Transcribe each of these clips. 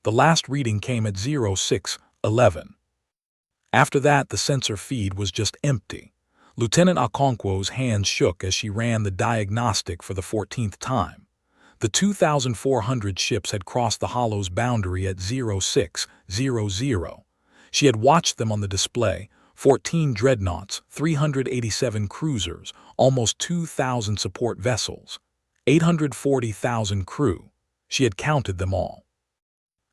The last reading came at 06:11. After that, the sensor feed was just empty. Lieutenant Okonkwo's hands shook as she ran the diagnostic for the 14th time. The 2,400 ships had crossed the Hollow's boundary at 06:00. She had watched them on the display: 14 dreadnoughts, 387 cruisers, almost 2,000 support vessels, 840,000 crew. She had counted them all.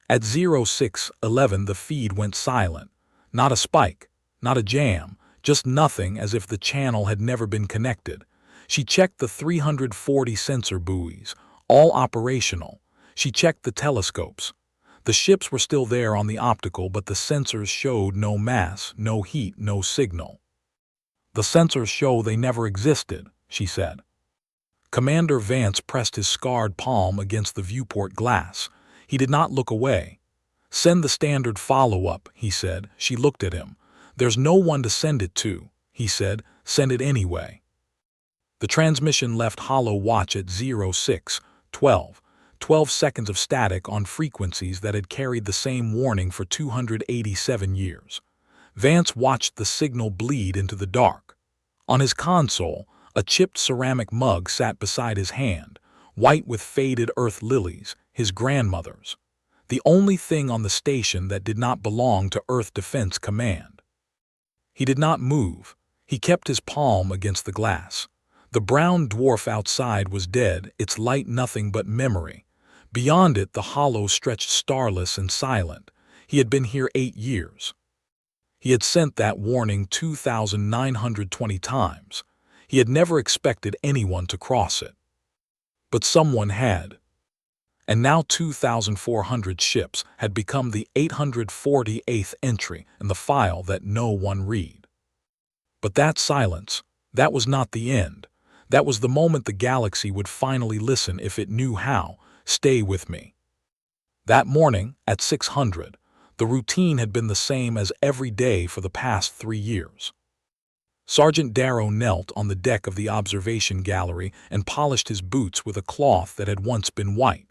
At 06:11, the feed went silent. Not a spike, not a jam, just nothing, as if the channel had never been connected. She checked the 340 sensor buoys, all operational. She checked the telescopes. The ships were still there on the optical, but the sensors showed no mass, no heat, no signal. "The sensors show they never existed," she said. Commander Vance pressed his scarred palm against the viewport glass. He did not look away. "Send the standard follow-up," he said. She looked at him. "There's no one to send it to," he said. "Send it anyway." The transmission left Hollow Watch at 06:12. 12 seconds of static on frequencies that had carried the same warning for 287 years. Vance watched the signal bleed into the dark. On his console, a chipped ceramic mug sat beside his hand, white with faded earth lilies, his grandmother's. The only thing on the station that did not belong to Earth Defense Command. He did not move. He kept his palm against the glass. The brown dwarf outside was dead, its light nothing but memory. Beyond it, the Hollow stretched starless and silent. He had been here 8 years. He had sent that warning 2,920 times. He had never expected anyone to cross it. But someone had. And now 2,400 ships had become the 848th entry in the file that no one read. But that silence, that was not the end. That was the moment the galaxy would finally listen if it knew how. Stay with me. That morning, at 600, the routine had been the same as every day for the past 3 years. Sergeant Darrow knelt on the deck of the observation gallery and polished his boots with a cloth that had once been white.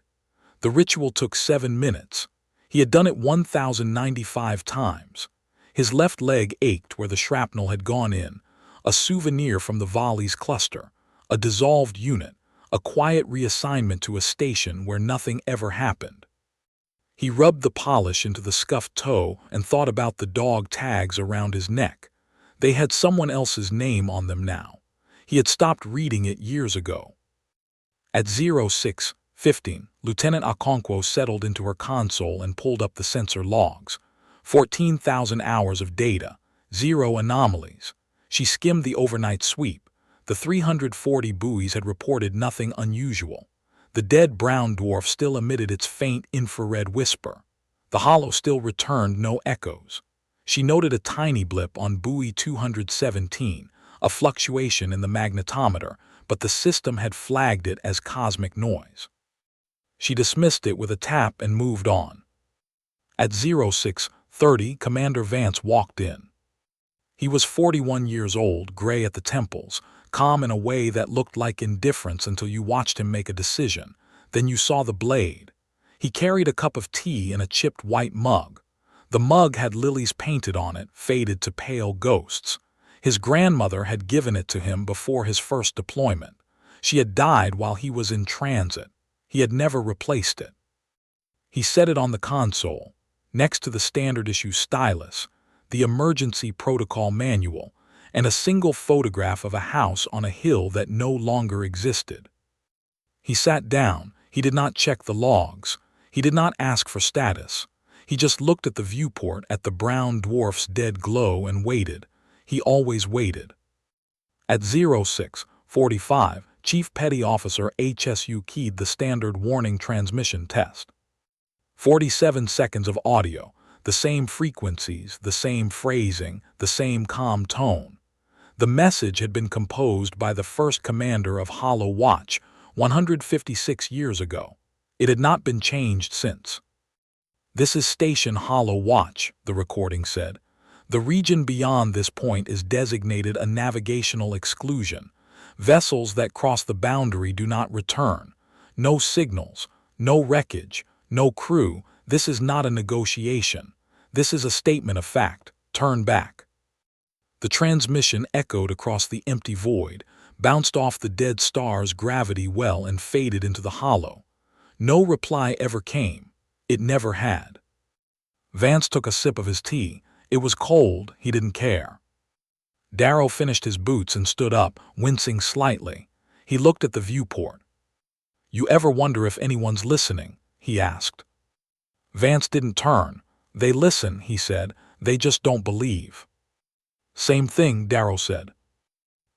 The ritual took 7 minutes. He had done it 1,095 times. His left leg ached where the shrapnel had gone in, a souvenir from the volleys cluster, a dissolved unit, a quiet reassignment to a station where nothing ever happened. He rubbed the polish into the scuffed toe and thought about the dog tags around his neck. They had someone else's name on them now. He had stopped reading it years ago. At 06:15, Lieutenant Okonkwo settled into her console and pulled up the sensor logs. 14,000 hours of data, 0 anomalies. She skimmed the overnight sweep. The 340 buoys had reported nothing unusual. The dead brown dwarf still emitted its faint infrared whisper. The Hollow still returned no echoes. She noted a tiny blip on buoy 217, a fluctuation in the magnetometer, but the system had flagged it as cosmic noise. She dismissed it with a tap and moved on. At 06:30, Commander Vance walked in. He was 41 years old, gray at the temples, calm in a way that looked like indifference until you watched him make a decision. Then you saw the blade. He carried a cup of tea in a chipped white mug. The mug had lilies painted on it, faded to pale ghosts. His grandmother had given it to him before his first deployment. She had died while he was in transit. He had never replaced it. He set it on the console, next to the standard issue stylus, the emergency protocol manual, and a single photograph of a house on a hill that no longer existed. He sat down. He did not check the logs. He did not ask for status. He just looked at the viewport, at the brown dwarf's dead glow, and waited. He always waited. At 06:45, Chief Petty Officer HSU keyed the standard warning transmission test. 47 seconds of audio, the same frequencies, the same phrasing, the same calm tone. The message had been composed by the first commander of Hollow Watch 156 years ago. It had not been changed since. "This is Station Hollow Watch," the recording said. "The region beyond this point is designated a navigational exclusion. Vessels that cross the boundary do not return. No signals, no wreckage, no crew. This is not a negotiation. This is a statement of fact. Turn back. The transmission echoed across the empty void, bounced off the dead star's gravity well and faded into the hollow. No reply ever came. It never had. Vance took a sip of his tea. It was cold, he didn't care. Darrow finished his boots and stood up, wincing slightly. He looked at the viewport. "You ever wonder if anyone's listening?" he asked. Vance didn't turn. "They listen," he said. "They just don't believe." "Same thing," Darrow said.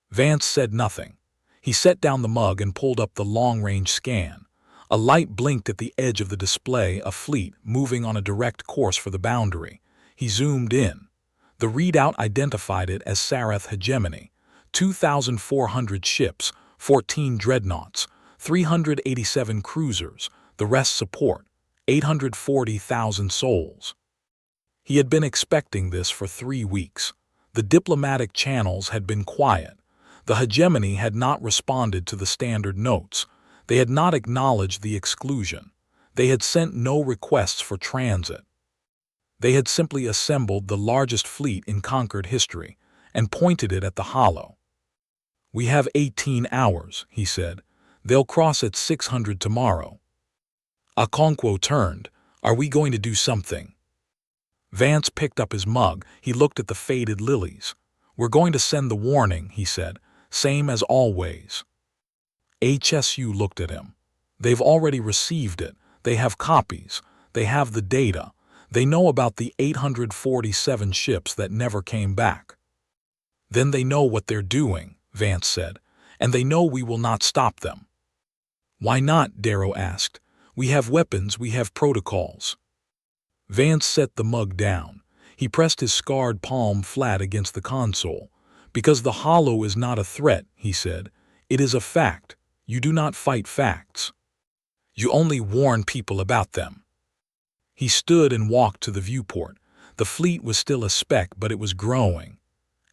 Vance said nothing. He set down the mug and pulled up the long-range scan. A light blinked at the edge of the display, a fleet moving on a direct course for the boundary. He zoomed in. The readout identified it as Sarath Hegemony. 2,400 ships, 14 dreadnoughts, 387 cruisers, the rest support, 840,000 souls. He had been expecting this for 3 weeks. The diplomatic channels had been quiet. The hegemony had not responded to the standard notes. They had not acknowledged the exclusion. They had sent no requests for transit. They had simply assembled the largest fleet in conquered history and pointed it at the hollow. "We have 18 hours, he said. "They'll cross at 600 tomorrow." Okonkwo turned. "Are we going to do something?" Vance picked up his mug. He looked at the faded lilies. "We're going to send the warning," he said. "Same as always." HSU looked at him. "They've already received it. They have copies. They have the data. They know about the 847 ships that never came back." "Then they know what they're doing," Vance said, "and they know we will not stop them." "Why not?" Darrow asked. "We have weapons, we have protocols." Vance set the mug down. He pressed his scarred palm flat against the console. "Because the hollow is not a threat," he said. "It is a fact. You do not fight facts. You only warn people about them." He stood and walked to the viewport. The fleet was still a speck, but it was growing.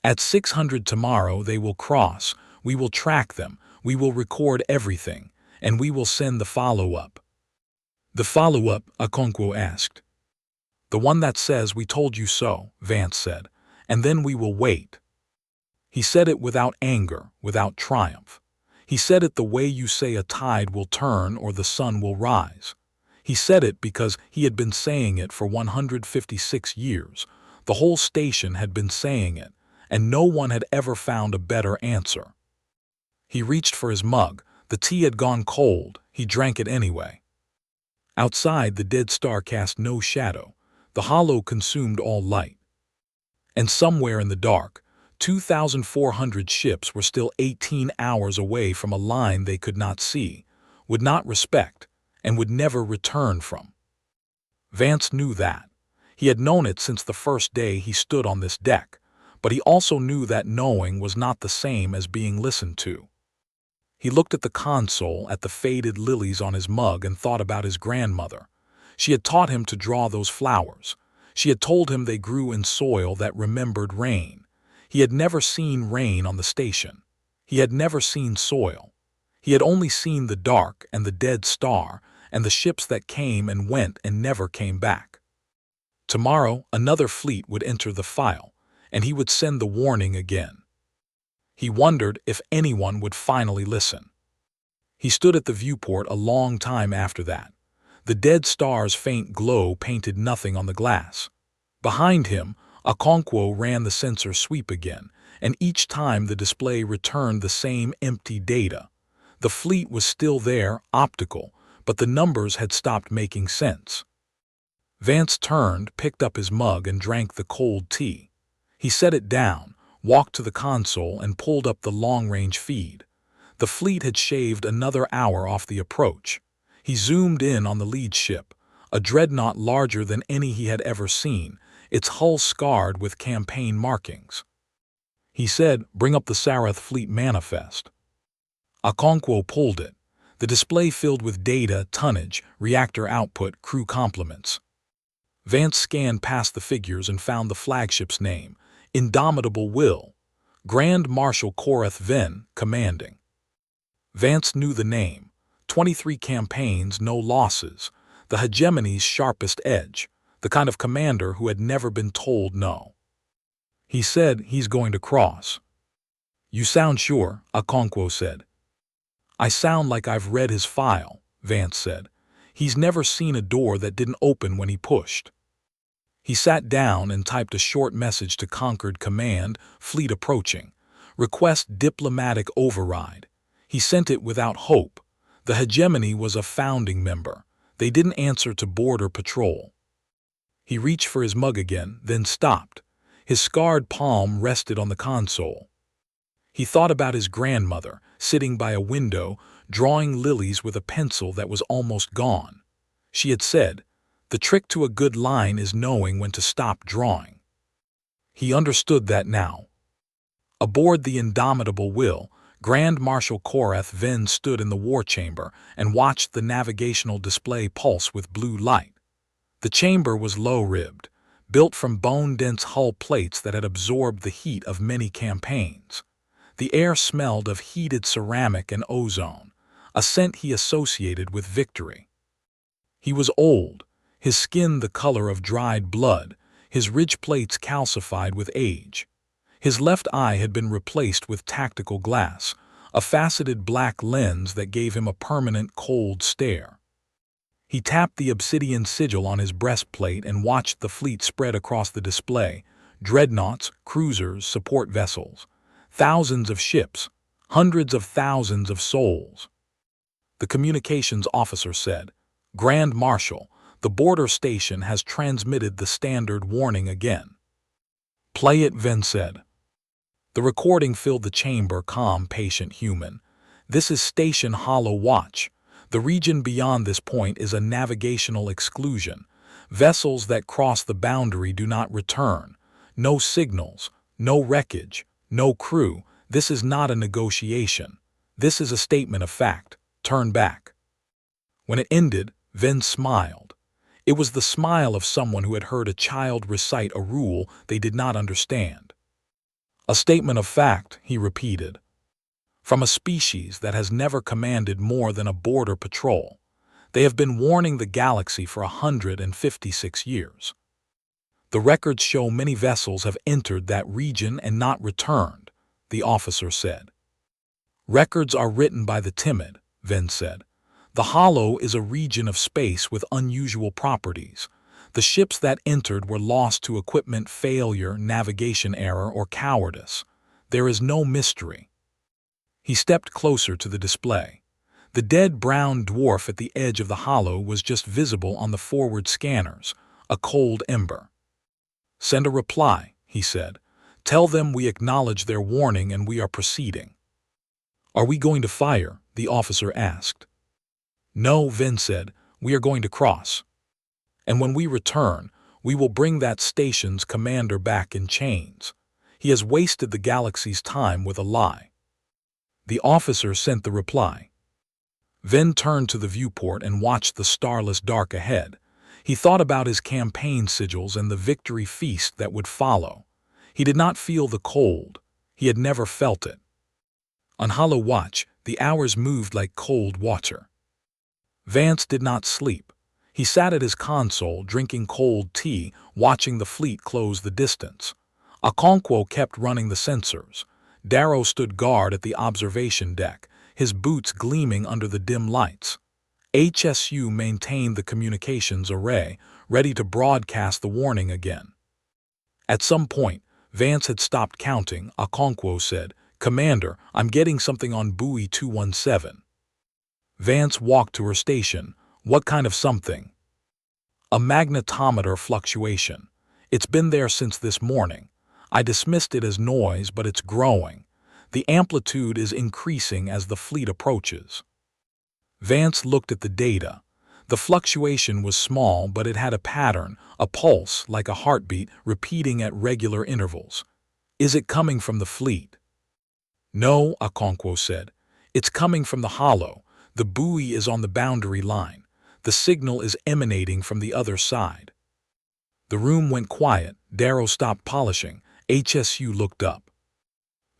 "At 600 tomorrow they will cross. We will track them. We will record everything. And we will send the follow-up." "The follow-up?" Okonkwo asked. "The one that says we told you so," Vance said. "And then we will wait." He said it without anger, without triumph. He said it the way you say a tide will turn or the sun will rise. He said it because he had been saying it for 156 years. The whole station had been saying it, and no one had ever found a better answer. He reached for his mug. The tea had gone cold. He drank it anyway. Outside, the dead star cast no shadow. The hollow consumed all light. And somewhere in the dark, 2,400 ships were still 18 hours away from a line they could not see, would not respect, and would never return from. Vance knew that. He had known it since the first day he stood on this deck, but he also knew that knowing was not the same as being listened to. He looked at the console, at the faded lilies on his mug, and thought about his grandmother. She had taught him to draw those flowers. She had told him they grew in soil that remembered rain. He had never seen rain on the station. He had never seen soil. He had only seen the dark and the dead star and the ships that came and went and never came back. Tomorrow, another fleet would enter the file, and he would send the warning again. He wondered if anyone would finally listen. He stood at the viewport a long time after that. The dead star's faint glow painted nothing on the glass. Behind him, Okonkwo ran the sensor sweep again, and each time the display returned the same empty data. The fleet was still there, optical, but the numbers had stopped making sense. Vance turned, picked up his mug, and drank the cold tea. He set it down, walked to the console, and pulled up the long-range feed. The fleet had shaved another hour off the approach. He zoomed in on the lead ship, a dreadnought larger than any he had ever seen, its hull scarred with campaign markings. He said, "Bring up the Sarath Fleet Manifest." Okonkwo pulled it. The display filled with data, tonnage, reactor output, crew complements. Vance scanned past the figures and found the flagship's name, Indomitable Will. Grand Marshal Korath Ven, commanding. Vance knew the name. 23 campaigns, no losses. the hegemony's sharpest edge, the kind of commander who had never been told no. He said he's going to cross. You sound sure, Okonkwo said. I sound like I've read his file, Vance said. He's never seen a door that didn't open when he pushed. He sat down and typed a short message to Concord Command, fleet approaching. Request diplomatic override. He sent it without hope. The hegemony was a founding member. They didn't answer to border patrol. He reached for his mug again, then stopped. His scarred palm rested on the console. He thought about his grandmother, sitting by a window, drawing lilies with a pencil that was almost gone. She had said, "The trick to a good line is knowing when to stop drawing." He understood that now. Aboard the indomitable Will, Grand Marshal Korath Ven stood in the war chamber and watched the navigational display pulse with blue light. The chamber was low-ribbed, built from bone-dense hull plates that had absorbed the heat of many campaigns. The air smelled of heated ceramic and ozone, a scent he associated with victory. He was old, his skin the color of dried blood, his ridge plates calcified with age. His left eye had been replaced with tactical glass, a faceted black lens that gave him a permanent cold stare. He tapped the obsidian sigil on his breastplate and watched the fleet spread across the display, dreadnoughts, cruisers, support vessels. Thousands of ships, hundreds of thousands of souls. The communications officer said, "Grand Marshal, the border station has transmitted the standard warning again." "Play it," Ven said. The recording filled the chamber, calm, patient, human. "This is Station Hollow Watch. The region beyond this point is a navigational exclusion. Vessels that cross the boundary do not return. No signals, no wreckage, no crew. This is not a negotiation. This is a statement of fact. Turn back." When it ended, Ven smiled. It was the smile of someone who had heard a child recite a rule they did not understand. "A statement of fact," he repeated. "From a species that has never commanded more than a border patrol. They have been warning the galaxy for 156 years. The records show many vessels have entered that region and not returned," the officer said. "Records are written by the timid," Ven said. "The Hollow is a region of space with unusual properties. The ships that entered were lost to equipment failure, navigation error, or cowardice. There is no mystery." He stepped closer to the display. The dead brown dwarf at the edge of the Hollow was just visible on the forward scanners, a cold ember. "Send a reply," he said. "Tell them we acknowledge their warning and we are proceeding." "Are we going to fire?" the officer asked. "No," Ven said. "We are going to cross. And when we return, we will bring that station's commander back in chains. He has wasted the galaxy's time with a lie." The officer sent the reply. Ven turned to the viewport and watched the starless dark ahead. He thought about his campaign sigils and the victory feast that would follow. He did not feel the cold. He had never felt it. On Hollow Watch, the hours moved like cold water. Vance did not sleep. He sat at his console, drinking cold tea, watching the fleet close the distance. Okonkwo kept running the sensors. Darrow stood guard at the observation deck, his boots gleaming under the dim lights. HSU maintained the communications array, ready to broadcast the warning again. At some point, Vance had stopped counting. Okonkwo said, "Commander, I'm getting something on buoy 217. Vance walked to her station. "What kind of something?" "A magnetometer fluctuation. It's been there since this morning. I dismissed it as noise, but it's growing. The amplitude is increasing as the fleet approaches." Vance looked at the data. The fluctuation was small, but it had a pattern, a pulse, like a heartbeat, repeating at regular intervals. "Is it coming from the fleet?" "No," Okonkwo said. "It's coming from the Hollow. The buoy is on the boundary line. The signal is emanating from the other side." The room went quiet. Darrow stopped polishing. HSU looked up.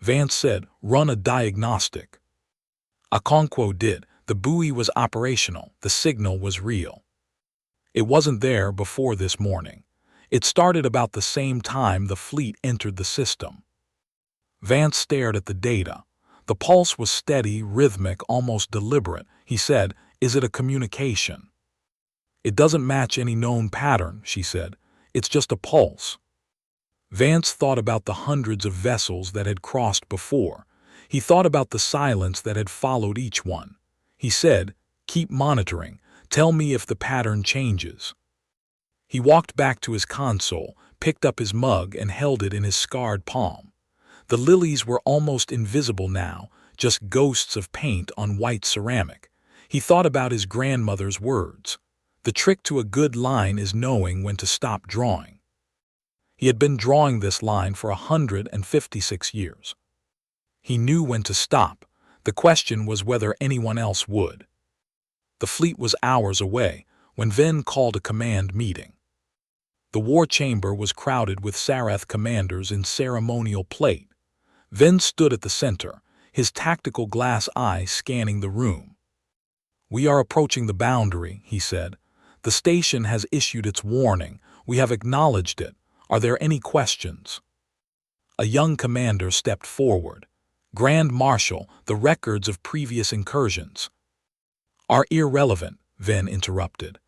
Vance said, "Run a diagnostic." Okonkwo did. The buoy was operational. The signal was real. It wasn't there before this morning. It started about the same time the fleet entered the system. Vance stared at the data. The pulse was steady, rhythmic, almost deliberate. He said, "Is it a communication?" "It doesn't match any known pattern," she said. "It's just a pulse." Vance thought about the hundreds of vessels that had crossed before. He thought about the silence that had followed each one. He said, "Keep monitoring. Tell me if the pattern changes." He walked back to his console, picked up his mug, and held it in his scarred palm. The lilies were almost invisible now, just ghosts of paint on white ceramic. He thought about his grandmother's words. The trick to a good line is knowing when to stop drawing. He had been drawing this line for 156 years. He knew when to stop. The question was whether anyone else would. The fleet was hours away when Ven called a command meeting. The war chamber was crowded with Sarath commanders in ceremonial plate. Ven stood at the center, his tactical glass eye scanning the room. "We are approaching the boundary," he said. "The station has issued its warning. We have acknowledged it. Are there any questions?" A young commander stepped forward. "Grand Marshal, the records of previous incursions." "Are irrelevant," Ven interrupted.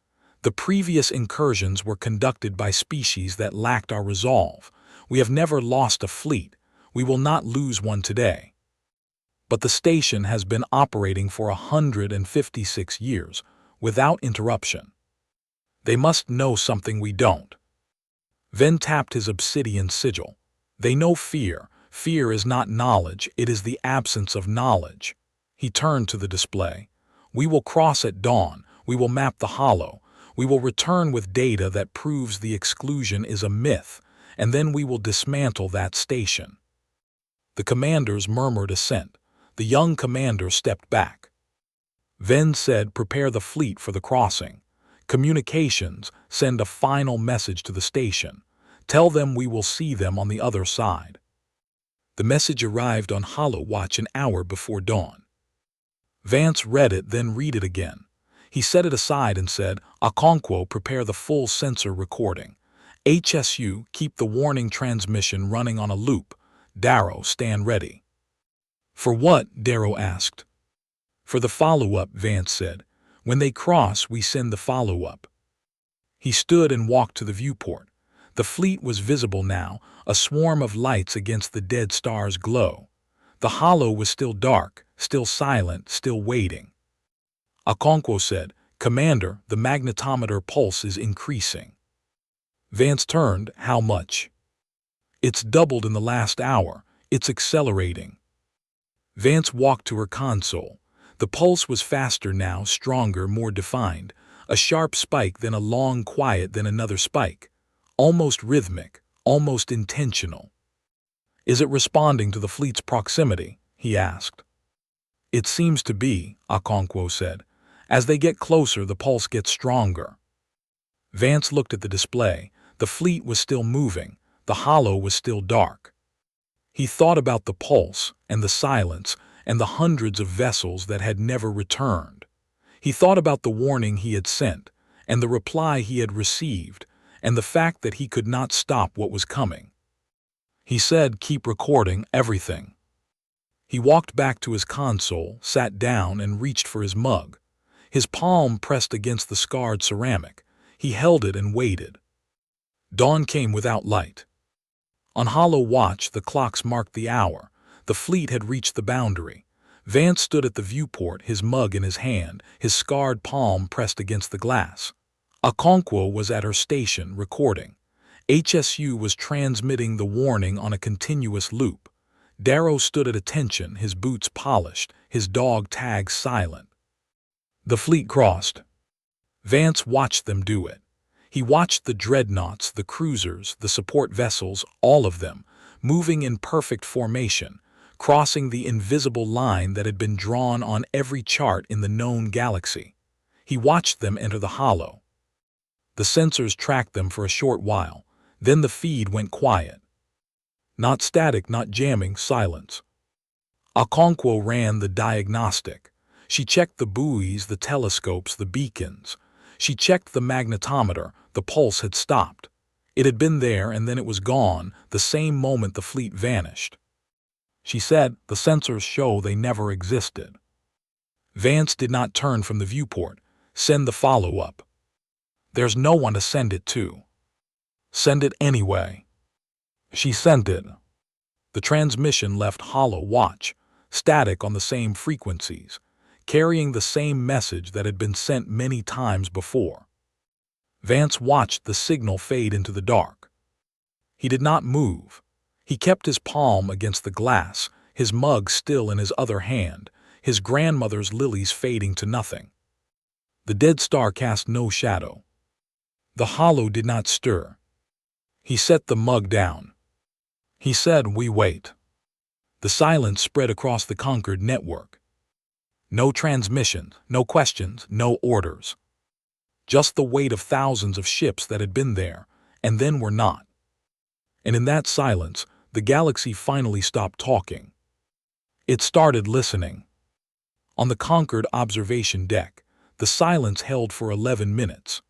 "The previous incursions were conducted by species that lacked our resolve. We have never lost a fleet. We will not lose one today." "But the station has been operating for 156 years, without interruption. They must know something we don't." Ven tapped his obsidian sigil. "They know fear. Fear is not knowledge, it is the absence of knowledge." He turned to the display. "We will cross at dawn. We will map the hollow. We will return with data that proves the exclusion is a myth, and then we will dismantle that station." The commanders murmured assent. The young commander stepped back. Ven said, "Prepare the fleet for the crossing. Communications, send a final message to the station. Tell them we will see them on the other side." The message arrived on Hollow Watch an hour before dawn. Vance read it, then read it again. He set it aside and said, "Okonkwo, prepare the full sensor recording. HSU, keep the warning transmission running on a loop. Darrow, stand ready." "For what?" Darrow asked. "For the follow-up," Vance said. "When they cross, we send the follow-up." He stood and walked to the viewport. The fleet was visible now, a swarm of lights against the dead star's glow. The hollow was still dark, still silent, still waiting. Okonkwo said, "Commander, the magnetometer pulse is increasing." Vance turned. "How much?" "It's doubled in the last hour. It's accelerating." Vance walked to her console. The pulse was faster now, stronger, more defined. A sharp spike, then a long quiet, then another spike. Almost rhythmic, almost intentional. "Is it responding to the fleet's proximity?" he asked. "It seems to be," Okonkwo said. "As they get closer, the pulse gets stronger." Vance looked at the display. The fleet was still moving. The hollow was still dark. He thought about the pulse, and the silence, and the hundreds of vessels that had never returned. He thought about the warning he had sent, and the reply he had received, and the fact that he could not stop what was coming. He said, "Keep recording everything." He walked back to his console, sat down, and reached for his mug. His palm pressed against the scarred ceramic. He held it and waited. Dawn came without light. On Hollow Watch, the clocks marked the hour. The fleet had reached the boundary. Vance stood at the viewport, his mug in his hand, his scarred palm pressed against the glass. Okonkwo was at her station, recording. HSU was transmitting the warning on a continuous loop. Darrow stood at attention, his boots polished, his dog tags silent. The fleet crossed. Vance watched them do it. He watched the dreadnoughts, the cruisers, the support vessels, all of them, moving in perfect formation, crossing the invisible line that had been drawn on every chart in the known galaxy. He watched them enter the hollow. The sensors tracked them for a short while. Then the feed went quiet. Not static, not jamming, silence. Okonkwo ran the diagnostic. She checked the buoys, the telescopes, the beacons. She checked the magnetometer. The pulse had stopped. It had been there and then it was gone the same moment the fleet vanished. She said, "The sensors show they never existed." Vance did not turn from the viewport. "Send the follow-up." "There's no one to send it to." "Send it anyway." She sent it. The transmission left hollow watch, static on the same frequencies, carrying the same message that had been sent many times before. Vance watched the signal fade into the dark. He did not move. He kept his palm against the glass, his mug still in his other hand, his grandmother's lilies fading to nothing. The dead star cast no shadow. The hollow did not stir. He set the mug down. He said, "We wait." The silence spread across the conquered network. No transmissions, no questions, no orders. Just the weight of thousands of ships that had been there, and then were not. And in that silence, the galaxy finally stopped talking. It started listening. On the conquered observation deck, the silence held for 11 minutes.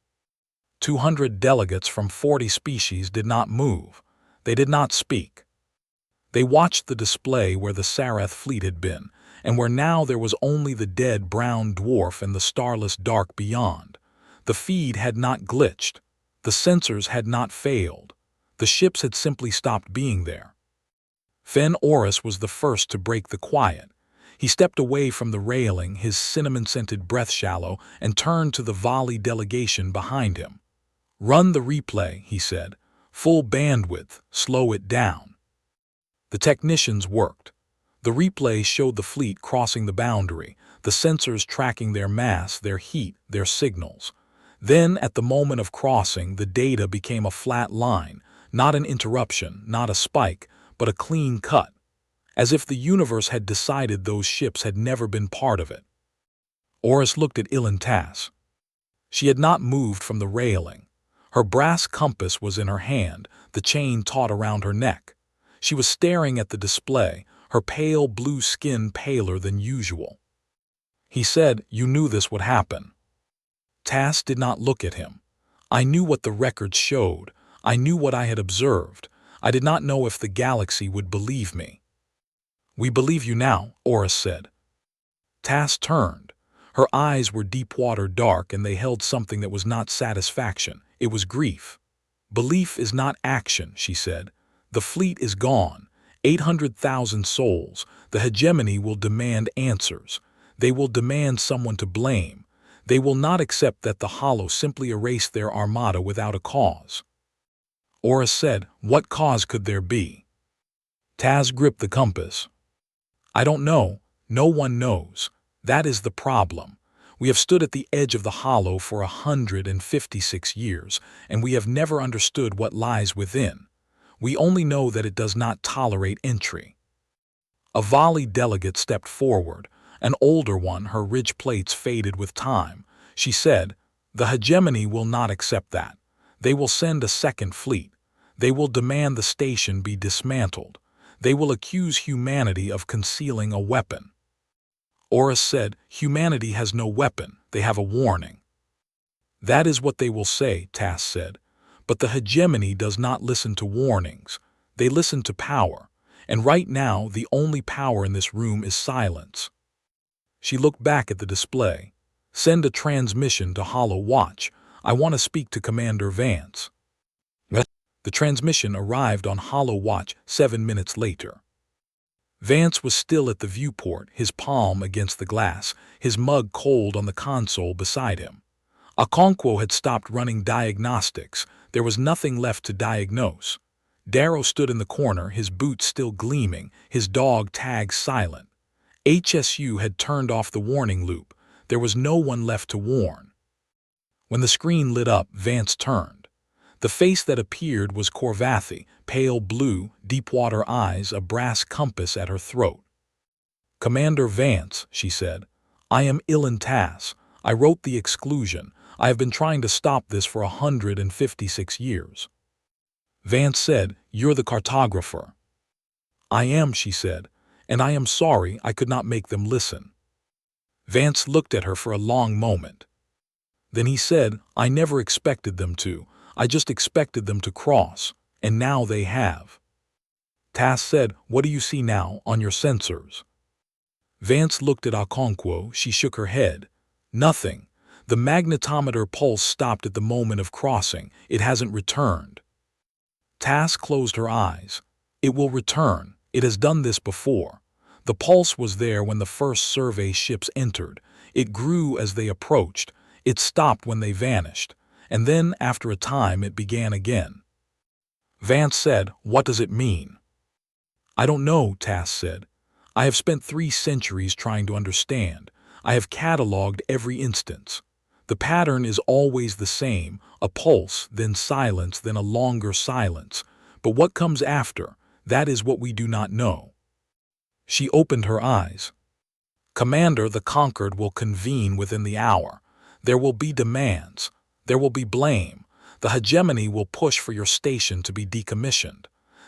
200 delegates from 40 species did not move. They did not speak. They watched the display where the Sarath fleet had been, and where now there was only the dead brown dwarf and the starless dark beyond. The feed had not glitched. The sensors had not failed. The ships had simply stopped being there. Fen Orus was the first to break the quiet. He stepped away from the railing, his cinnamon-scented breath shallow, and turned to the volley delegation behind him. "Run the replay," he said. "Full bandwidth, slow it down." The technicians worked. The replay showed the fleet crossing the boundary, the sensors tracking their mass, their heat, their signals. Then, at the moment of crossing, the data became a flat line, not an interruption, not a spike, but a clean cut, as if the universe had decided those ships had never been part of it. Orus looked at Ilantas. She had not moved from the railing. Her brass compass was in her hand, the chain taut around her neck. She was staring at the display, her pale blue skin paler than usual. He said, "You knew this would happen." Tass did not look at him. "I knew what the records showed. I knew what I had observed. I did not know if the galaxy would believe me." "We believe you now," Orus said. Tass turned. Her eyes were deep-water dark, and they held something that was not satisfaction. It was grief. "Belief is not action," she said. "The fleet is gone. 800,000 souls. The hegemony will demand answers. They will demand someone to blame. They will not accept that the Hollow simply erased their armada without a cause." Orus said, "What cause could there be?" Taz gripped the compass. "I don't know. No one knows. That is the problem. We have stood at the edge of the Hollow for 156 years, and we have never understood what lies within. We only know that it does not tolerate entry." A volley delegate stepped forward, an older one, her ridge plates faded with time. She said, "The hegemony will not accept that. They will send a second fleet. They will demand the station be dismantled. They will accuse humanity of concealing a weapon." Orus said, "Humanity has no weapon. They have a warning." "That is what they will say," Tass said. "But the hegemony does not listen to warnings. They listen to power. And right now, the only power in this room is silence." She looked back at the display. "Send a transmission to Hollow Watch. I want to speak to Commander Vance." The transmission arrived on Hollow Watch 7 minutes later. Vance was still at the viewport, his palm against the glass, his mug cold on the console beside him. Okonkwo had stopped running diagnostics. There was nothing left to diagnose. Darrow stood in the corner, his boots still gleaming, his dog tag silent. HSU had turned off the warning loop. There was no one left to warn. When the screen lit up, Vance turned. The face that appeared was Korvathi, pale blue, deep-water eyes, a brass compass at her throat. "Commander Vance," she said, "I am Ilantas. I wrote the exclusion. I have been trying to stop this for 156 years. Vance said, "You're the cartographer." "I am," she said, "and I am sorry I could not make them listen." Vance looked at her for a long moment. Then he said, I never expected them to. I just expected them to cross. And now they have. Tass said, what do you see now on your sensors? Vance looked at Okonkwo. She shook her head. Nothing. The magnetometer pulse stopped at the moment of crossing. It hasn't returned. Tass closed her eyes. It will return. It has done this before. The pulse was there when the first survey ships entered. It grew as they approached. It stopped when they vanished. And then, after a time, it began again. Vance said, what does it mean? I don't know, Tass said. I have spent 3 centuries trying to understand. I have cataloged every instance. The pattern is always the same, a pulse, then silence, then a longer silence. But what comes after, that is what we do not know. She opened her eyes. Commander, the conquered will convene within the hour. There will be demands. There will be blame. The hegemony will push for your station to be decommissioned.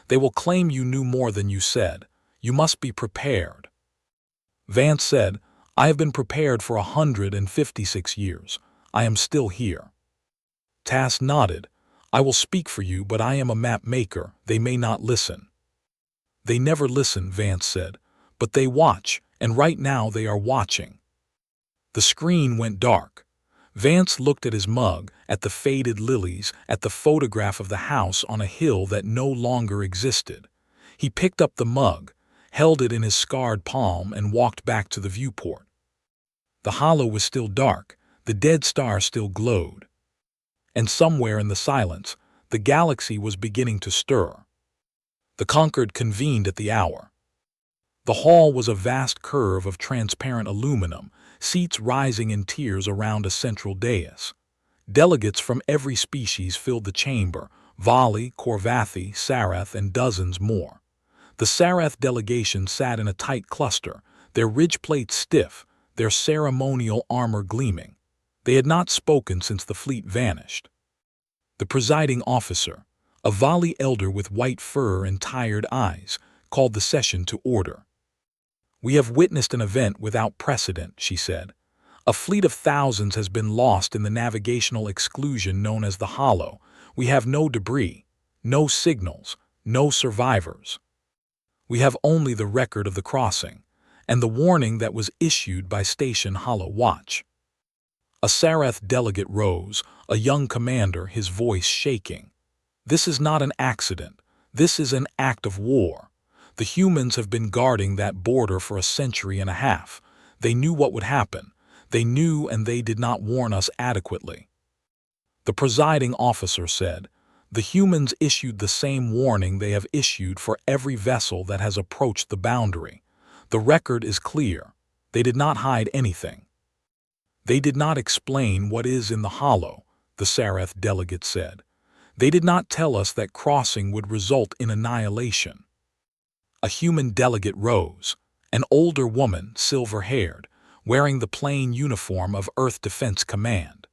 They will claim you knew more than you said. You must be prepared. Vance said, I have been prepared for 156 years. I am still here. Tass nodded. I will speak for you, but I am a map maker. They may not listen. They never listen, Vance said. But they watch, and right now they are watching. The screen went dark. Vance looked at his mug, at the faded lilies, at the photograph of the house on a hill that no longer existed. He picked up the mug, held it in his scarred palm, and walked back to the viewport. The hollow was still dark. The dead star still glowed. And somewhere in the silence, the galaxy was beginning to stir. The conquered convened at the hour. The hall was a vast curve of transparent aluminum, seats rising in tiers around a central dais. Delegates from every species filled the chamber, Vali, Korvathi, Sarath, and dozens more. The Sarath delegation sat in a tight cluster, their ridge plates stiff, their ceremonial armor gleaming. They had not spoken since the fleet vanished. The presiding officer, a Vali elder with white fur and tired eyes, called the session to order. We have witnessed an event without precedent, she said. A fleet of thousands has been lost in the navigational exclusion known as the Hollow. We have no debris, no signals, no survivors. We have only the record of the crossing, and the warning that was issued by Station Hollow Watch. A Sarath delegate rose, a young commander, his voice shaking. This is not an accident. This is an act of war. The humans have been guarding that border for a century and a half. They knew what would happen. They knew, and they did not warn us adequately. The presiding officer said, the humans issued the same warning they have issued for every vessel that has approached the boundary. The record is clear. They did not hide anything. They did not explain what is in the hollow, the Sarath delegate said. They did not tell us that crossing would result in annihilation. A human delegate rose, an older woman, silver-haired, wearing the plain uniform of Earth Defense Command.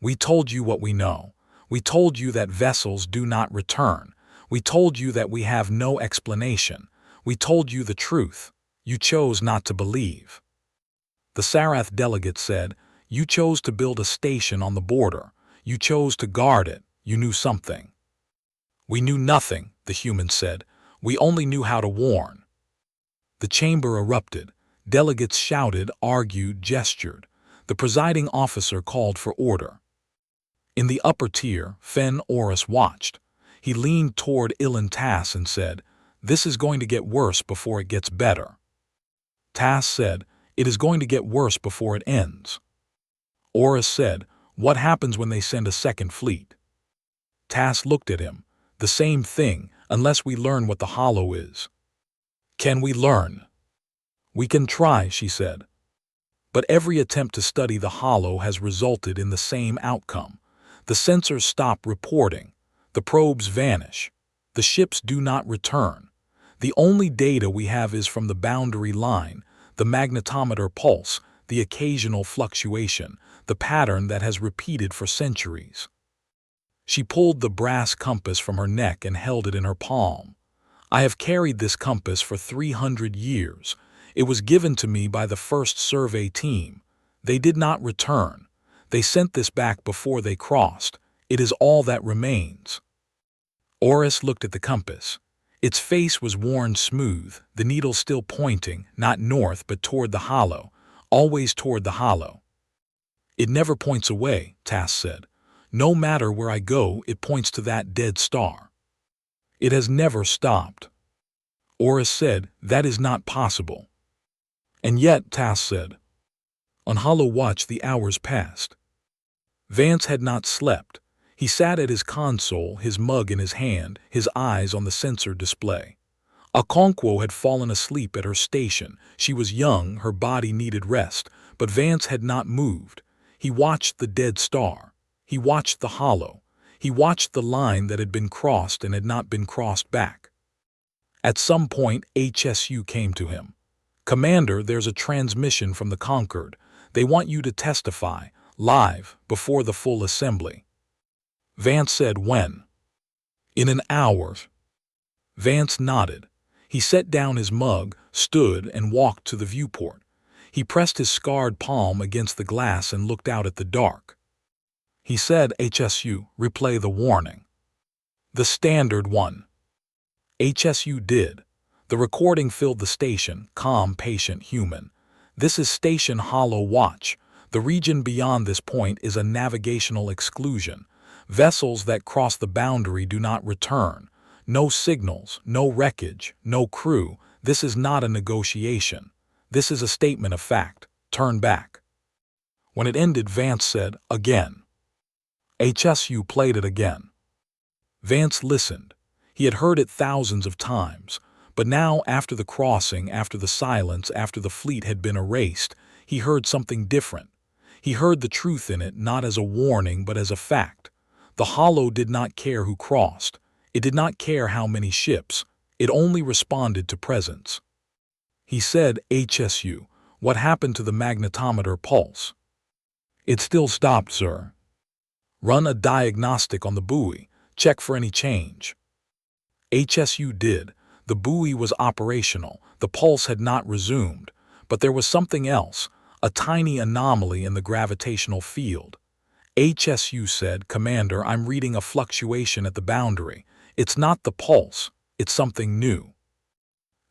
We told you what we know. We told you that vessels do not return. We told you that we have no explanation. We told you the truth. You chose not to believe. The Sarath delegate said, you chose to build a station on the border. You chose to guard it. You knew something. We knew nothing, the human said. We only knew how to warn. The chamber erupted. Delegates shouted, argued, gestured. The presiding officer called for order. In the upper tier, Fen Orus watched. He leaned toward Ilan Tass and said, this is going to get worse before it gets better. Tass said, it is going to get worse before it ends. Orus said, what happens when they send a second fleet? Tass looked at him. The same thing, unless we learn what the hollow is. Can we learn? We can try, she said. But every attempt to study the hollow has resulted in the same outcome. The sensors stop reporting. The probes vanish. The ships do not return. The only data we have is from the boundary line, the magnetometer pulse, the occasional fluctuation, the pattern that has repeated for centuries. She pulled the brass compass from her neck and held it in her palm. I have carried this compass for 300 years. It was given to me by the first survey team. They did not return. They sent this back before they crossed. It is all that remains. Oris looked at the compass. Its face was worn smooth, the needle still pointing, not north but toward the hollow, always toward the hollow. It never points away, Tass said. No matter where I go, it points to that dead star. It has never stopped. Oris said, that is not possible. And yet, Tass said. On Hollow Watch the hours passed. Vance had not slept. He sat at his console, his mug in his hand, his eyes on the sensor display. Okonkwo had fallen asleep at her station. She was young, her body needed rest, but Vance had not moved. He watched the dead star. He watched the hollow. He watched the line that had been crossed and had not been crossed back. At some point, HSU came to him. Commander, there's a transmission from the Concord. They want you to testify, live, before the full assembly. Vance said, when? In an hour. Vance nodded. He set down his mug, stood, and walked to the viewport. He pressed his scarred palm against the glass and looked out at the dark. He said, HSU, replay the warning. The standard one. HSU did. The recording filled the station, calm, patient, human. This is Station Hollow Watch. The region beyond this point is a navigational exclusion. Vessels that cross the boundary do not return. No signals, no wreckage, no crew. This is not a negotiation. This is a statement of fact. Turn back. When it ended, Vance said, again. HSU played it again. Vance listened. He had heard it thousands of times. But now, after the crossing, after the silence, after the fleet had been erased, he heard something different. He heard the truth in it not as a warning but as a fact. The Hollow did not care who crossed. It did not care how many ships. It only responded to presence. He said, HSU, what happened to the magnetometer pulse? It still stopped, sir. Run a diagnostic on the buoy. Check for any change. HSU did. The buoy was operational. The pulse had not resumed. But there was something else, a tiny anomaly in the gravitational field. HSU said, Commander, I'm reading a fluctuation at the boundary. It's not the pulse. It's something new.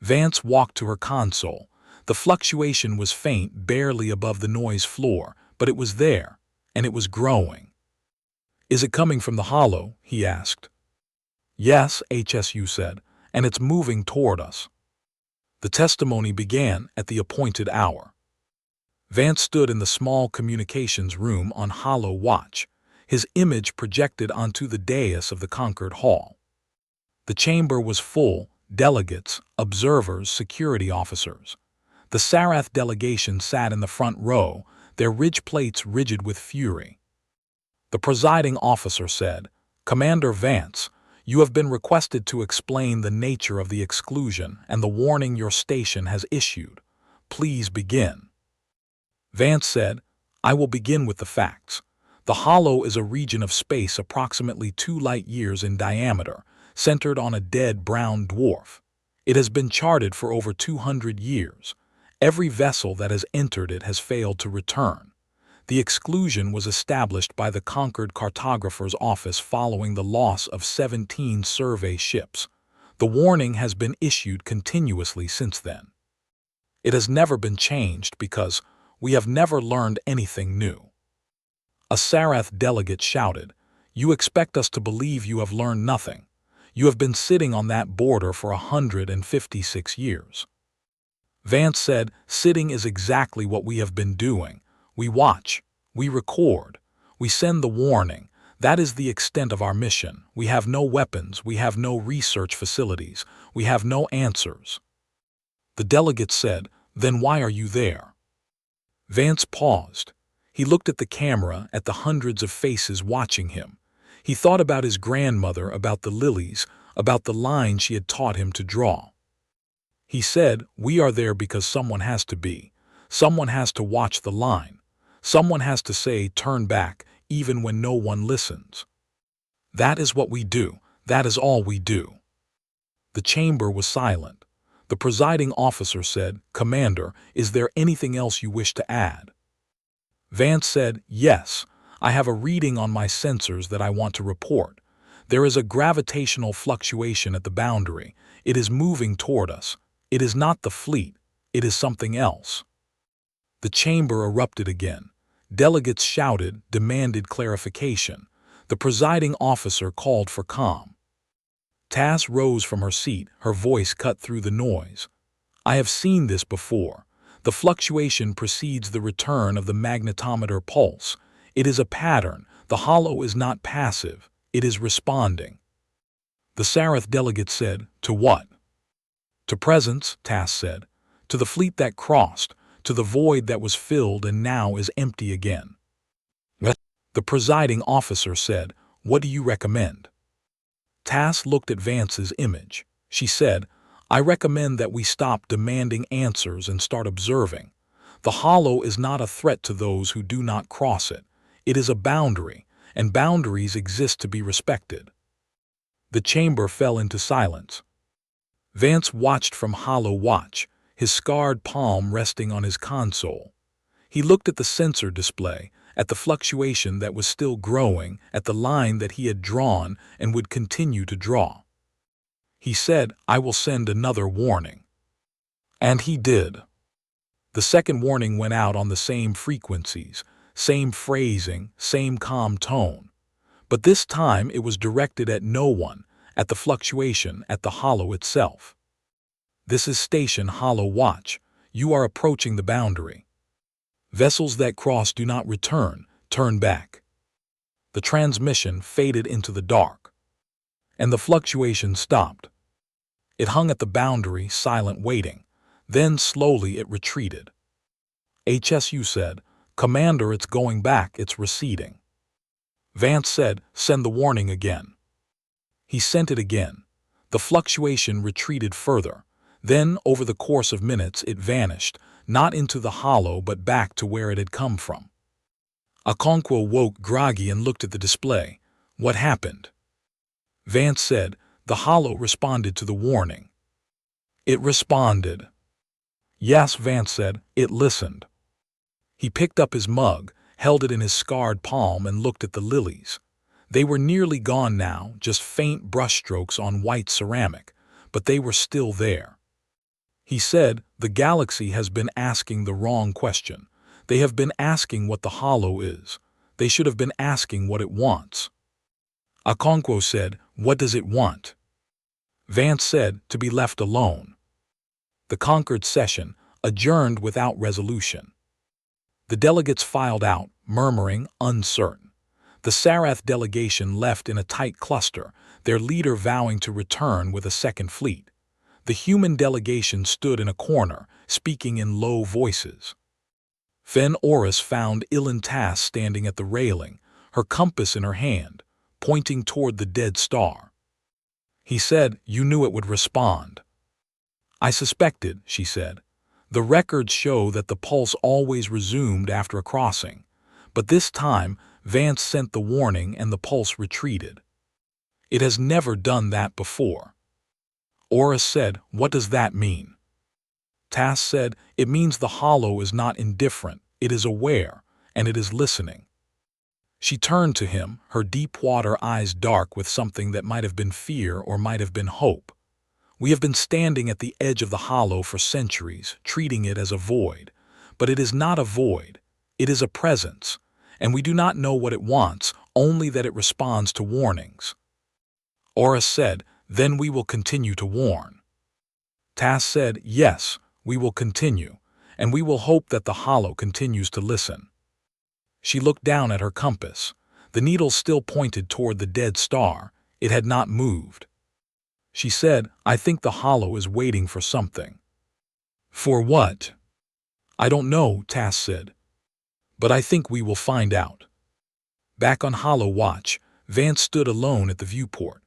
Vance walked to her console. The fluctuation was faint, barely above the noise floor, but it was there, and it was growing. Is it coming from the hollow? He asked. Yes, HSU said, and it's moving toward us. The testimony began at the appointed hour. Vance stood in the small communications room on Hollow Watch, his image projected onto the dais of the Concord Hall. The chamber was full, delegates, observers, security officers. The Sarath delegation sat in the front row, their ridge plates rigid with fury. The presiding officer said, Commander Vance, you have been requested to explain the nature of the exclusion and the warning your station has issued. Please begin. Vance said, I will begin with the facts. The Hollow is a region of space approximately 2 light-years in diameter, centered on a dead brown dwarf. It has been charted for over 200 years. Every vessel that has entered it has failed to return. The exclusion was established by the Concord Cartographer's Office following the loss of 17 survey ships. The warning has been issued continuously since then. It has never been changed because we have never learned anything new. A Sarath delegate shouted, You expect us to believe you have learned nothing. You have been sitting on that border for 156 years. Vance said, Sitting is exactly what we have been doing. We watch. We record. We send the warning. That is the extent of our mission. We have no weapons. We have no research facilities. We have no answers. The delegate said, Then why are you there? Vance paused. He looked at the camera, at the hundreds of faces watching him. He thought about his grandmother, about the lilies, about the line she had taught him to draw. He said, We are there because someone has to be. Someone has to watch the line. Someone has to say, turn back, even when no one listens. That is what we do. That is all we do. The chamber was silent. The presiding officer said, Commander, is there anything else you wish to add? Vance said, "Yes, I have a reading on my sensors that I want to report. There is a gravitational fluctuation at the boundary. It is moving toward us. It is not the fleet. It is something else." The chamber erupted again. Delegates shouted, demanded clarification. The presiding officer called for calm. Tass rose from her seat, her voice cut through the noise. "I have seen this before. The fluctuation precedes the return of the magnetometer pulse. It is a pattern. The hollow is not passive. It is responding." The Sarath delegate said, "To what?" "To presence," Tass said. "To the fleet that crossed, to the void that was filled and now is empty again." The presiding officer said, "What do you recommend?" Tass looked at Vance's image. She said, "I recommend that we stop demanding answers and start observing. The hollow is not a threat to those who do not cross it. It is a boundary, and boundaries exist to be respected." The chamber fell into silence. Vance watched from hollow watch, his scarred palm resting on his console. He looked at the sensor display, at the fluctuation that was still growing, at the line that he had drawn and would continue to draw. He said, "I will send another warning." And he did. The second warning went out on the same frequencies, same phrasing, same calm tone. But this time it was directed at no one, at the fluctuation, at the hollow itself. "This is Station Hollow Watch. You are approaching the boundary. Vessels that cross do not return, turn back." The transmission faded into the dark. And the fluctuation stopped. It hung at the boundary, silent, waiting. Then slowly it retreated. HSU said, "Commander, it's going back, it's receding." Vance said, "Send the warning again." He sent it again. The fluctuation retreated further. Then, over the course of minutes, it vanished, not into the hollow but back to where it had come from. Okonkwo woke groggy and looked at the display. "What happened?" Vance said, "The hollow responded to the warning." "It responded?" "Yes," Vance said, "it listened." He picked up his mug, held it in his scarred palm and looked at the lilies. They were nearly gone now, just faint brushstrokes on white ceramic, but they were still there. He said, "The galaxy has been asking the wrong question. They have been asking what the hollow is. They should have been asking what it wants." Okonkwo said, "What does it want?" Vance said, "To be left alone." The conquered session adjourned without resolution. The delegates filed out, murmuring, uncertain. The Sarath delegation left in a tight cluster, their leader vowing to return with a second fleet. The human delegation stood in a corner, speaking in low voices. Fen Oris found Ilan Tass standing at the railing, her compass in her hand, pointing toward the dead star. He said, "You knew it would respond." "I suspected," she said. "The records show that the pulse always resumed after a crossing. But this time, Vance sent the warning and the pulse retreated. It has never done that before." Oris said, "What does that mean?" Tass said, "It means the hollow is not indifferent, it is aware, and it is listening." She turned to him, her deep-water eyes dark with something that might have been fear or might have been hope. "We have been standing at the edge of the hollow for centuries, treating it as a void. But it is not a void. It is a presence, and we do not know what it wants, only that it responds to warnings." Oris said, "Then we will continue to warn." Tass said, "Yes, we will continue, and we will hope that the hollow continues to listen." She looked down at her compass. The needle still pointed toward the dead star. It had not moved. She said, "I think the hollow is waiting for something." "For what?" "I don't know," Tass said. "But I think we will find out." Back on Hollow Watch, Vance stood alone at the viewport.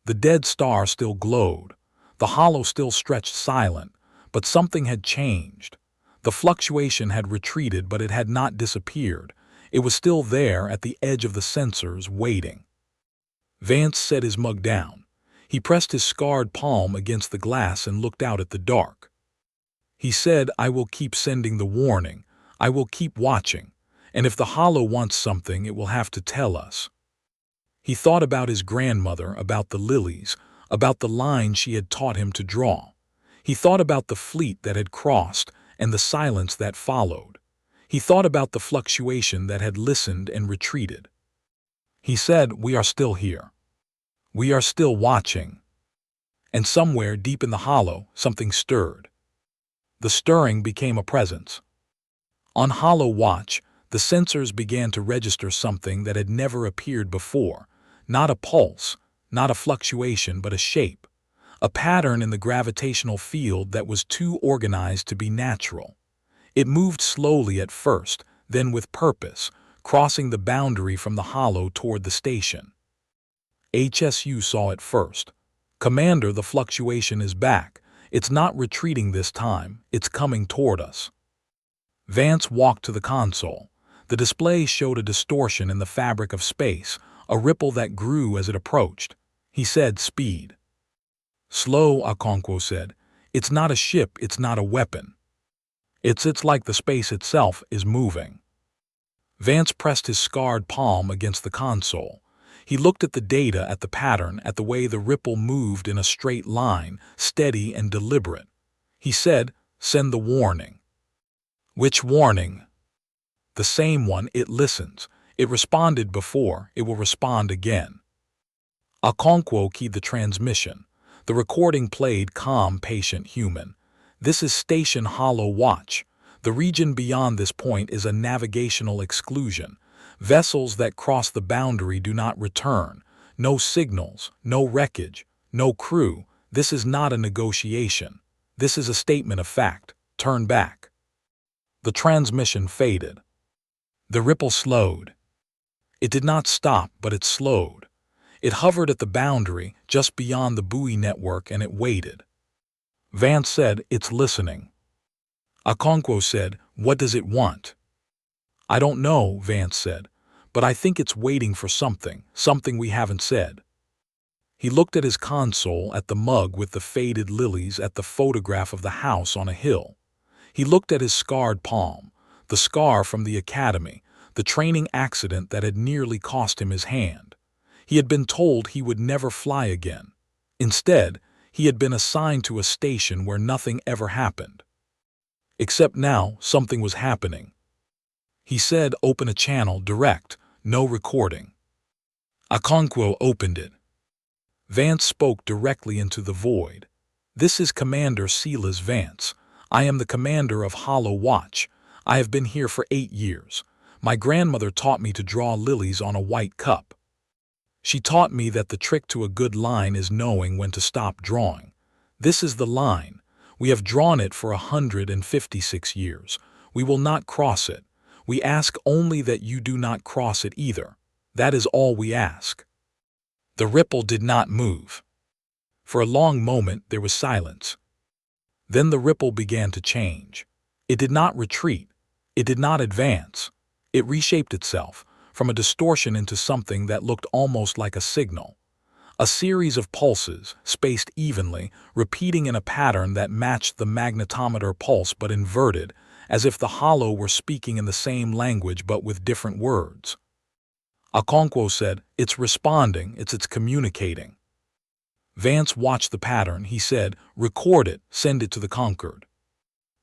The dead star still glowed. The hollow still stretched silent, but something had changed. The fluctuation had retreated, but it had not disappeared. It was still there at the edge of the sensors, waiting. Vance set his mug down. He pressed his scarred palm against the glass and looked out at the dark. He said, "I will keep sending the warning. I will keep watching. And if the hollow wants something, it will have to tell us. He thought about his grandmother, about the lilies, about the line she had taught him to draw. He thought about the fleet that had crossed and the silence that followed. He thought about the fluctuation that had listened and retreated. He said, "We are still here. We are still watching." And somewhere deep in the hollow, something stirred. The stirring became a presence. On Hollow Watch, the sensors began to register something that had never appeared before. Not a pulse, not a fluctuation, but a shape. A pattern in the gravitational field that was too organized to be natural. It moved slowly at first, then with purpose, crossing the boundary from the hollow toward the station. HSU saw it first. "Commander, the fluctuation is back. It's not retreating this time, it's coming toward us." Vance walked to the console. The display showed a distortion in the fabric of space, a ripple that grew as it approached. He said, "Speed." "Slow," Okonkwo said. "It's not a ship, it's not a weapon. It's like the space itself is moving." Vance pressed his scarred palm against the console. He looked at the data, at the pattern, at the way the ripple moved in a straight line, steady and deliberate. He said, "Send the warning." "Which warning?" "The same one. It listens. It responded before. It will respond again." Okonkwo keyed the transmission. The recording played calm, patient, human. "This is Station Hollow Watch. The region beyond this point is a navigational exclusion. Vessels that cross the boundary do not return. No signals, no wreckage, no crew. This is not a negotiation. This is a statement of fact. Turn back." The transmission faded. The ripple slowed. It did not stop, but it slowed. It hovered at the boundary, just beyond the buoy network, and it waited. Vance said, "It's listening." Okonkwo said, "What does it want?" "I don't know," Vance said, "but I think it's waiting for something we haven't said." He looked at his console, at the mug with the faded lilies, at the photograph of the house on a hill. He looked at his scarred palm, the scar from the academy, the training accident that had nearly cost him his hand. He had been told he would never fly again. Instead, he had been assigned to a station where nothing ever happened. Except now, something was happening. He said, "Open a channel, direct, no recording." Okonkwo opened it. Vance spoke directly into the void. "This is Commander Silas Vance. I am the commander of Hollow Watch. I have been here for 8 years. My grandmother taught me to draw lilies on a white cup. She taught me that the trick to a good line is knowing when to stop drawing. This is the line. We have drawn it for 156 years. We will not cross it. We ask only that you do not cross it either. That is all we ask." The ripple did not move. For a long moment there was silence. Then the ripple began to change. It did not retreat. It did not advance. It reshaped itself, from a distortion into something that looked almost like a signal. A series of pulses, spaced evenly, repeating in a pattern that matched the magnetometer pulse but inverted, as if the hollow were speaking in the same language but with different words. Okonkwo said, "It's responding, it's communicating." Vance watched the pattern. He said, "Record it, send it to the conquered.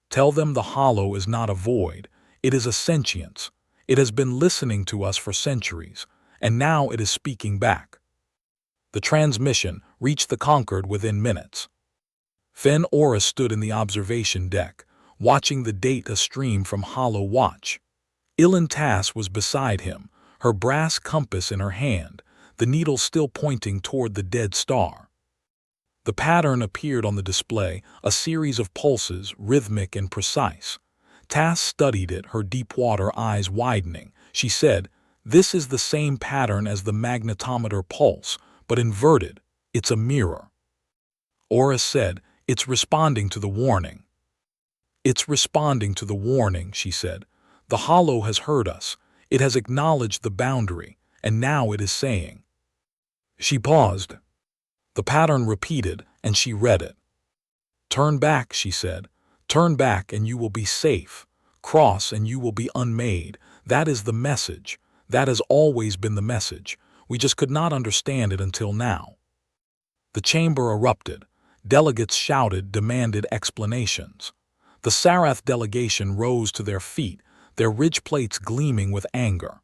Tell them the hollow is not a void, it is a sentience. It has been listening to us for centuries, and now it is speaking back." The transmission reached the conquered within minutes. Fen Ora stood in the observation deck, watching the data stream from Hollow Watch. Ilan Tass was beside him, her brass compass in her hand, the needle still pointing toward the dead star. The pattern appeared on the display, a series of pulses, rhythmic and precise. Tass studied it, her deep-water eyes widening. She said, "This is the same pattern as the magnetometer pulse, but inverted. It's a mirror." Ora said, "It's responding to the warning." "It's responding to the warning," she said. "The hollow has heard us. It has acknowledged the boundary, and now it is saying." She paused. The pattern repeated, and she read it. "Turn back," she said. "Turn back and you will be safe. Cross and you will be unmade. That is the message. That has always been the message. We just could not understand it until now. The chamber erupted. Delegates shouted, demanded explanations. The Sarath delegation rose to their feet, their ridge plates gleaming with anger.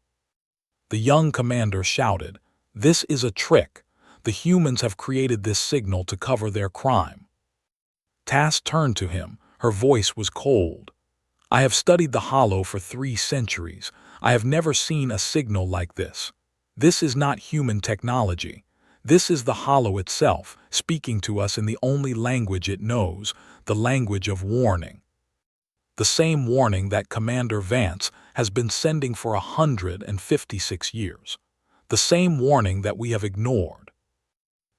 The young commander shouted, "This is a trick. The humans have created this signal to cover their crime." Tass turned to him. Her voice was cold. "I have studied the Hollow for 3 centuries. I have never seen a signal like this. This is not human technology. This is the Hollow itself, speaking to us in the only language it knows, the language of warning. The same warning that Commander Vance has been sending for 156 years. The same warning that we have ignored."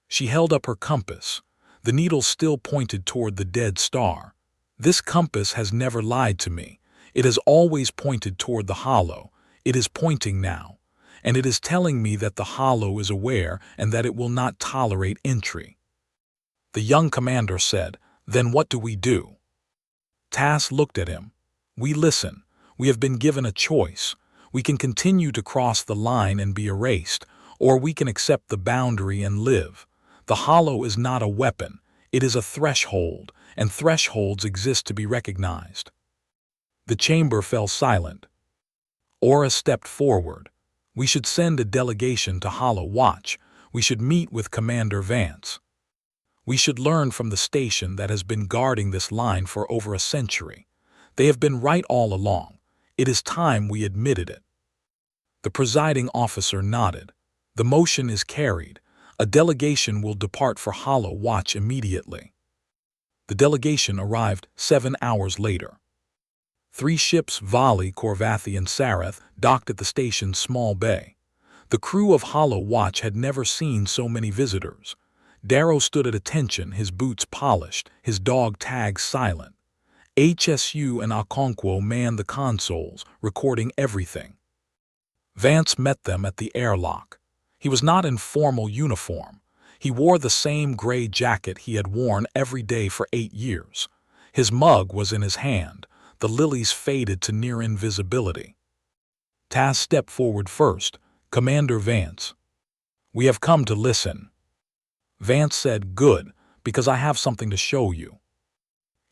She held up her compass. The needle still pointed toward the dead star. "This compass has never lied to me. It has always pointed toward the Hollow. It is pointing now. And it is telling me that the Hollow is aware and that it will not tolerate entry." The young commander said, "Then what do we do?" Tass looked at him. "We listen. We have been given a choice. We can continue to cross the line and be erased, or we can accept the boundary and live. The Hollow is not a weapon. It is a threshold, and thresholds exist to be recognized." The chamber fell silent. Aura stepped forward. "We should send a delegation to Hollow Watch. We should meet with Commander Vance. We should learn from the station that has been guarding this line for over a century. They have been right all along. It is time we admitted it." The presiding officer nodded. "The motion is carried. A delegation will depart for Hollow Watch immediately." The delegation arrived 7 hours later. 3 ships, Vali, Korvathi, and Sarath, docked at the station's small bay. The crew of Hollow Watch had never seen so many visitors. Darrow stood at attention, his boots polished, his dog tags silent. HSU and Okonkwo manned the consoles, recording everything. Vance met them at the airlock. He was not in formal uniform. He wore the same gray jacket he had worn every day for 8 years. His mug was in his hand. The lilies faded to near invisibility. Tass stepped forward first. "Commander Vance." "We have come to listen." Vance said, "Good, because I have something to show you."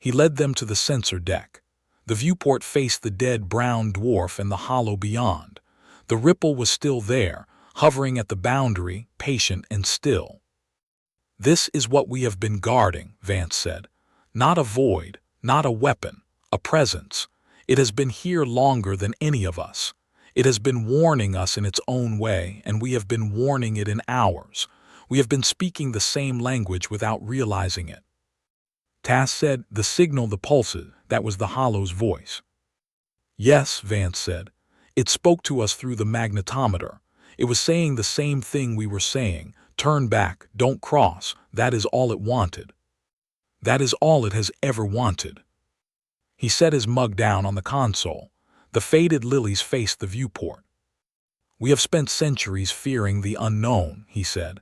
He led them to the sensor deck. The viewport faced the dead brown dwarf and the Hollow beyond. The ripple was still there, hovering at the boundary, patient and still. "This is what we have been guarding," Vance said. "Not a void, not a weapon. A presence. It has been here longer than any of us. It has been warning us in its own way, and we have been warning it in ours. We have been speaking the same language without realizing it." Tass said, "The signal, the pulses, that was the Hollow's voice." "Yes," Vance said. "It spoke to us through the magnetometer. It was saying the same thing we were saying. Turn back, don't cross. That is all it wanted. That is all it has ever wanted." He set his mug down on the console. The faded lilies faced the viewport. "We have spent centuries fearing the unknown," he said.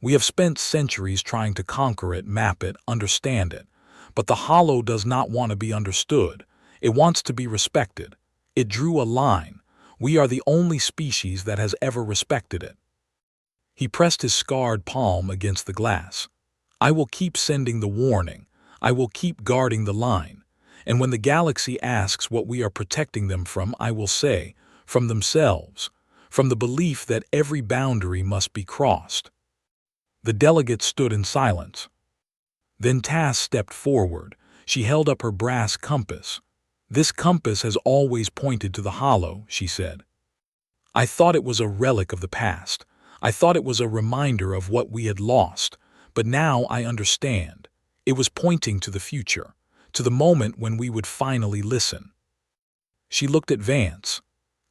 "We have spent centuries trying to conquer it, map it, understand it. But the Hollow does not want to be understood. It wants to be respected. It drew a line. We are the only species that has ever respected it." He pressed his scarred palm against the glass. "I will keep sending the warning. I will keep guarding the line. And when the galaxy asks what we are protecting them from, I will say, from themselves, from the belief that every boundary must be crossed." The delegates stood in silence. Then Tass stepped forward. She held up her brass compass. "This compass has always pointed to the Hollow," she said. "I thought it was a relic of the past. I thought it was a reminder of what we had lost. But now I understand. It was pointing to the future, to the moment when we would finally listen." She looked at Vance.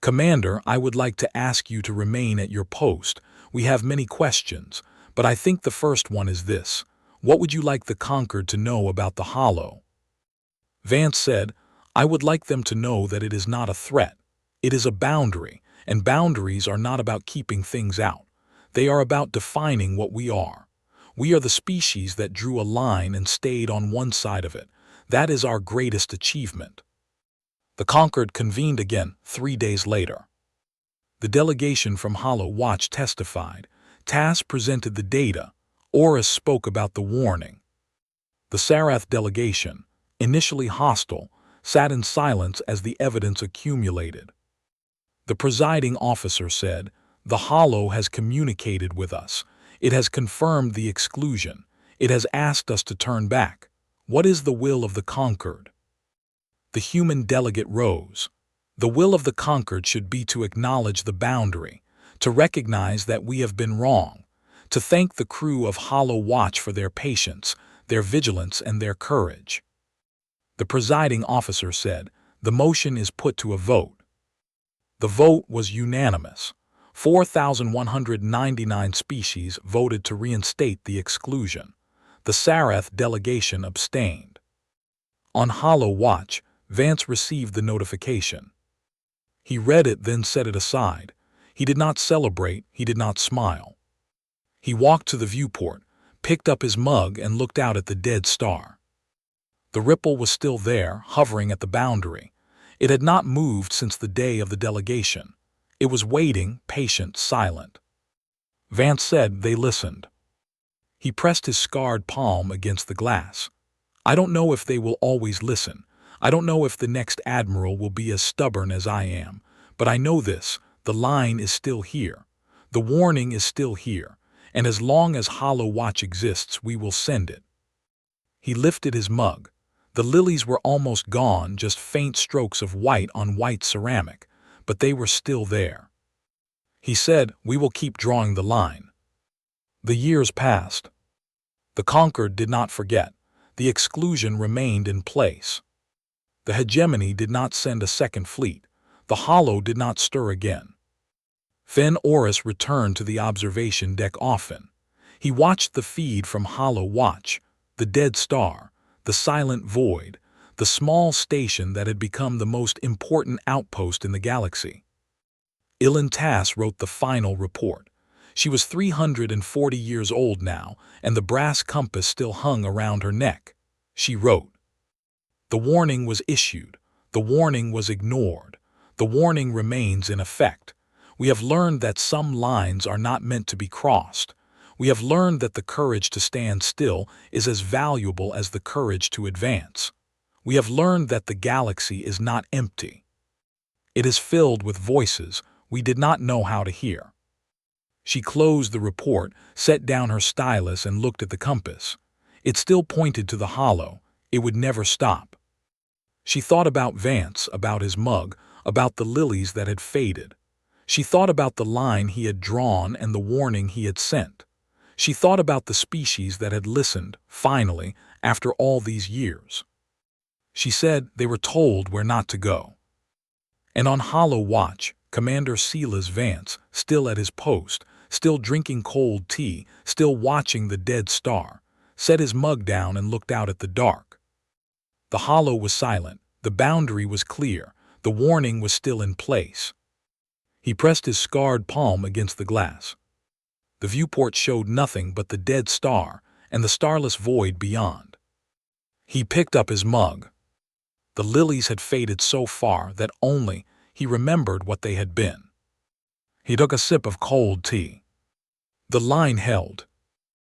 "Commander, I would like to ask you to remain at your post. We have many questions, but I think the first one is this. What would you like the Conquered to know about the Hollow?" Vance said, "I would like them to know that it is not a threat. It is a boundary, and boundaries are not about keeping things out. They are about defining what we are. We are the species that drew a line and stayed on one side of it. That is our greatest achievement." The Concord convened again 3 days later. The delegation from Hollow Watch testified. Tass presented the data. Oris spoke about the warning. The Sarath delegation, initially hostile, sat in silence as the evidence accumulated. The presiding officer said, "The Hollow has communicated with us. It has confirmed the exclusion. It has asked us to turn back. What is the will of the conquered?" The human delegate rose. The will of the conquered should be to acknowledge the boundary, to recognize that we have been wrong, to thank the crew of Hollow Watch for their patience, their vigilance, and their courage. The presiding officer said, "The motion is put to a vote." The vote was unanimous. 4,199 species voted to reinstate the exclusion. The Sarath delegation abstained. On Hollow Watch, Vance received the notification. He read it, then set it aside. He did not celebrate, he did not smile. He walked to the viewport, picked up his mug, and looked out at the dead star. The ripple was still there, hovering at the boundary. It had not moved since the day of the delegation. It was waiting, patient, silent. Vance said they listened. He pressed his scarred palm against the glass. "I don't know if they will always listen. I don't know if the next admiral will be as stubborn as I am. But I know this, the line is still here. The warning is still here. And as long as Hollow Watch exists, we will send it." He lifted his mug. The lilies were almost gone, just faint strokes of white on white ceramic, but they were still there. He said, "We will keep drawing the line." The years passed. The conquered did not forget. The exclusion remained in place. The hegemony did not send a second fleet. The Hollow did not stir again. Fenn Oris returned to the observation deck often. He watched the feed from Hollow Watch, the dead star, the silent void, the small station that had become the most important outpost in the galaxy. Ilan Tass wrote the final report. She was 340 years old now, and the brass compass still hung around her neck. She wrote, "The warning was issued. The warning was ignored. The warning remains in effect. We have learned that some lines are not meant to be crossed. We have learned that the courage to stand still is as valuable as the courage to advance. We have learned that the galaxy is not empty. It is filled with voices we did not know how to hear." She closed the report, set down her stylus, and looked at the compass. It still pointed to the Hollow. It would never stop. She thought about Vance, about his mug, about the lilies that had faded. She thought about the line he had drawn and the warning he had sent. She thought about the species that had listened, finally, after all these years. She said they were told where not to go. And on Hollow Watch, Commander Silas Vance, still at his post, still drinking cold tea, still watching the dead star, set his mug down and looked out at the dark. The Hollow was silent, the boundary was clear, the warning was still in place. He pressed his scarred palm against the glass. The viewport showed nothing but the dead star and the starless void beyond. He picked up his mug. The lilies had faded so far that only he remembered what they had been. He took a sip of cold tea. The line held.